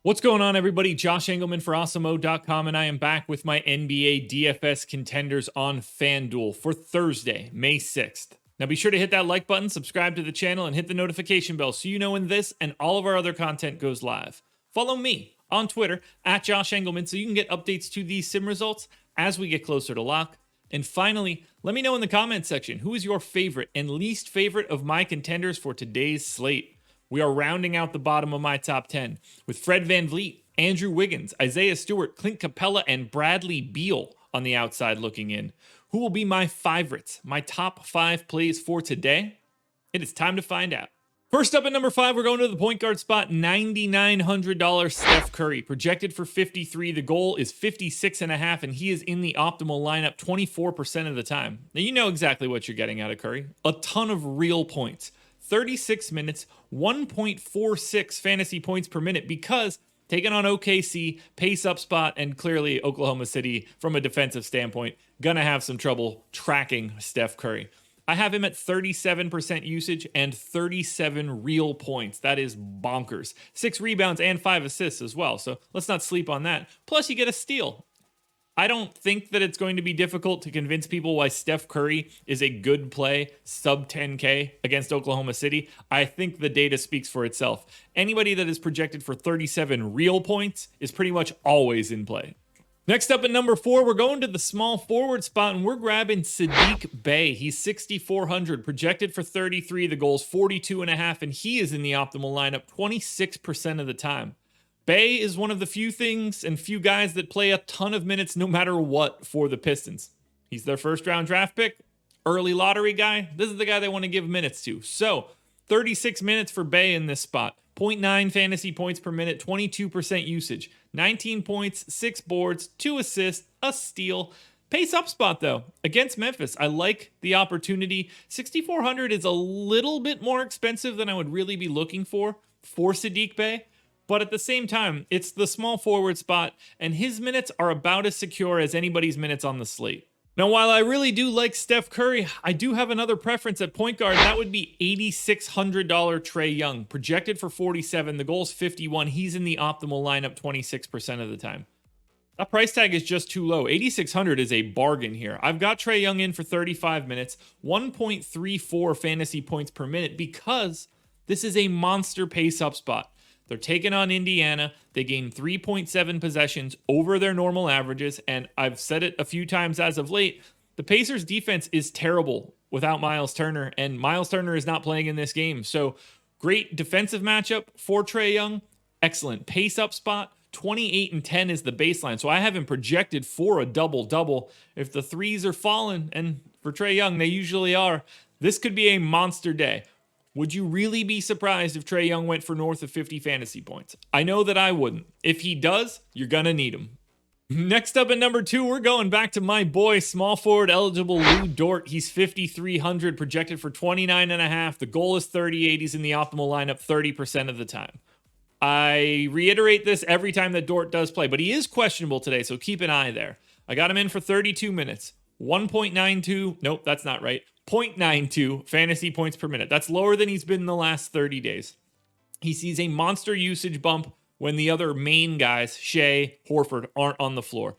What's going on, everybody? Josh Engleman for Awesemo.com, and I am back with my NBA DFS contenders on FanDuel for Thursday, May 6th. Now be sure to hit that like button, subscribe to the channel, and hit the notification bell so you know when this and all of our other content goes live. Follow me on Twitter at Josh Engleman so you can get updates to these sim results as we get closer to lock. And finally, let me know in the comments section who is your favorite and least favorite of my contenders for today's slate. We are rounding out the bottom of my top 10 with Fred VanVleet, Andrew Wiggins, Isaiah Stewart, Clint Capella, and Bradley Beal on the outside looking in. Who will be my favorites, my top 5 plays for today? It is time to find out. First up at number 5, we're going to the point guard spot, $9,900 Steph Curry. Projected for 53, the goal is 56.5, and he is in the optimal lineup 24% of the time. Now you know exactly what you're getting out of Curry. A ton of real points. 36 minutes, 1.46 fantasy points per minute because taking on OKC, pace up spot, and clearly Oklahoma City from a defensive standpoint, gonna have some trouble tracking Steph Curry. I have him at 37% usage and 37 real points. That is bonkers. 6 rebounds and 5 assists as well, so let's not sleep on that. Plus, you get a steal. I don't think that it's going to be difficult to convince people why Steph Curry is a good play, sub 10K against Oklahoma City. I think the data speaks for itself. Anybody that is projected for 37 real points is pretty much always in play. Next up at number 4, we're going to the small forward spot, and we're grabbing SADDIQ Bey. He's 6,400, projected for 33. The goal's 42.5, and he is in the optimal lineup 26% of the time. Bey is one of the few things and few guys that play a ton of minutes no matter what for the Pistons. He's their first round draft pick, early lottery guy. This is the guy they want to give minutes to. So 36 minutes for Bey in this spot. 0.9 fantasy points per minute, 22% usage. 19 points, 6 boards, 2 assists, a steal. Pace up spot though, against Memphis. I like the opportunity. 6,400 is a little bit more expensive than I would really be looking for SADDIQ Bey. But at the same time, it's the small forward spot, and his minutes are about as secure as anybody's minutes on the slate. Now, while I really do like Steph Curry, I do have another preference at point guard. That would be $8,600 TRAE Young, projected for 47. The goal's 51. He's in the optimal lineup 26% of the time. That price tag is just too low. 8,600 is a bargain here. I've got TRAE Young in for 35 minutes, 1.34 fantasy points per minute because this is a monster pace up spot. They're taking on Indiana. They gain 3.7 possessions over their normal averages, and I've said it a few times as of late, the Pacers' defense is terrible without Miles Turner, and Miles Turner is not playing in this game. So great defensive matchup for TRAE Young. Excellent pace up spot. 28 and 10 is the baseline, so I have him projected for a double-double. If the threes are falling, and for TRAE Young, they usually are, this could be a monster day. Would you really be surprised if TRAE Young went for north of 50 fantasy points? I know that I wouldn't. If he does, you're going to need him. Next up at number 2, we're going back to my boy, small forward eligible Lu Dort. He's 5,300, projected for 29.5. The goal is 38. He's in the optimal lineup 30% of the time. I reiterate this every time that Dort does play, but he is questionable today, so keep an eye there. I got him in for 32 minutes. 1.92. Nope, that's not right. 0.92 fantasy points per minute. That's lower than he's been in the last 30 days. He sees a monster usage bump when the other main guys, Shea, Horford, aren't on the floor.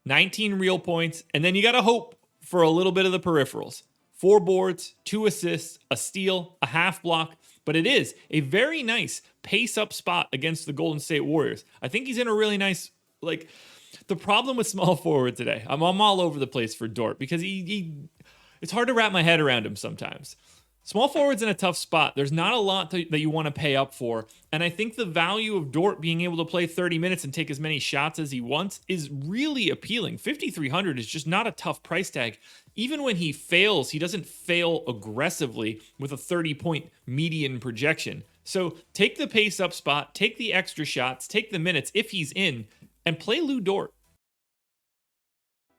19 real points, and then you got to hope for a little bit of the peripherals. 4 boards, 2 assists, a steal, a half block, but it is a very nice pace-up spot against the Golden State Warriors. I think he's in a really nice, the problem with small forward today, I'm all over the place for Dort because it's hard to wrap my head around him sometimes. Small forward's in a tough spot. There's not a lot that you want to pay up for. And I think the value of Dort being able to play 30 minutes and take as many shots as he wants is really appealing. 5,300 is just not a tough price tag. Even when he fails, he doesn't fail aggressively with a 30-point median projection. So take the pace up spot, take the extra shots, take the minutes if he's in, and play Lu Dort.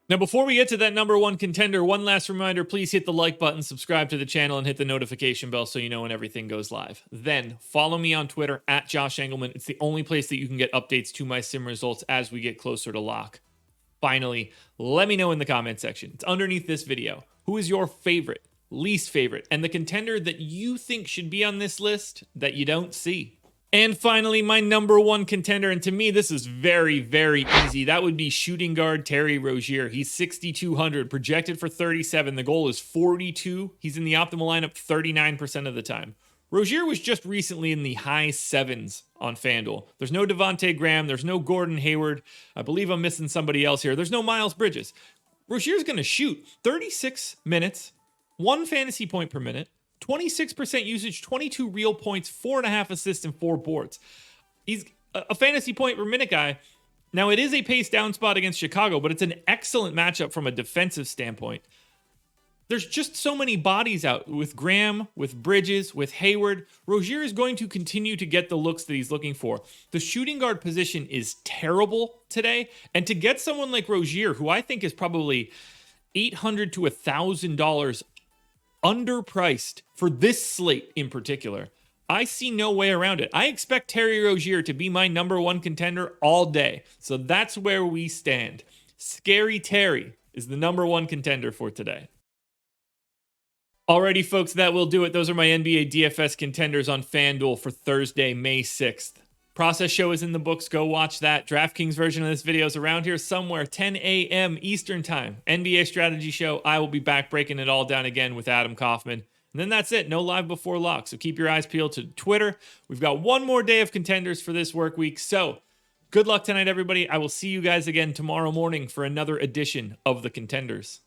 Now, before we get to that number 1 contender, one last reminder, please hit the like button, subscribe to the channel, and hit the notification bell so you know when everything goes live. Then, follow me on Twitter, at Josh Engleman. It's the only place that you can get updates to my sim results as we get closer to lock. Finally, let me know in the comment section. It's underneath this video. Who is your favorite, least favorite, and the contender that you think should be on this list that you don't see? And finally, my number one contender, and to me, this is very, very easy. That would be shooting guard TRAE Rozier. He's 6,200, projected for 37. The goal is 42. He's in the optimal lineup 39% of the time. Rozier was just recently in the high sevens on FanDuel. There's no Devontae Graham. There's no Gordon Hayward. I believe I'm missing somebody else here. There's no Miles Bridges. Rozier's going to shoot 36 minutes, 1 fantasy point per minute, 26% usage, 22 real points, 4.5 assists, and 4 boards. He's a fantasy point per minute guy. Now, it is a pace down spot against Chicago, but it's an excellent matchup from a defensive standpoint. There's just so many bodies out with Graham, with Bridges, with Hayward. Rozier is going to continue to get the looks that he's looking for. The shooting guard position is terrible today, and to get someone like Rozier, who I think is probably $800 to $1,000 underpriced for this slate in particular, I see no way around it. I expect TRAE Rozier to be my number one contender all day. So that's where we stand. Scary Terry is the number one contender for today. Alrighty, folks, that will do it. Those are my NBA DFS contenders on FanDuel for Thursday, May 6th. Process show is in the books. Go watch that. DraftKings version of this video is around here somewhere, 10 a.m. Eastern time. NBA strategy show. I will be back breaking it all down again with Adam Kaufman. And then that's it. No live before lock. So keep your eyes peeled to Twitter. We've got one more day of contenders for this work week. So good luck tonight, everybody. I will see you guys again tomorrow morning for another edition of the Contenders.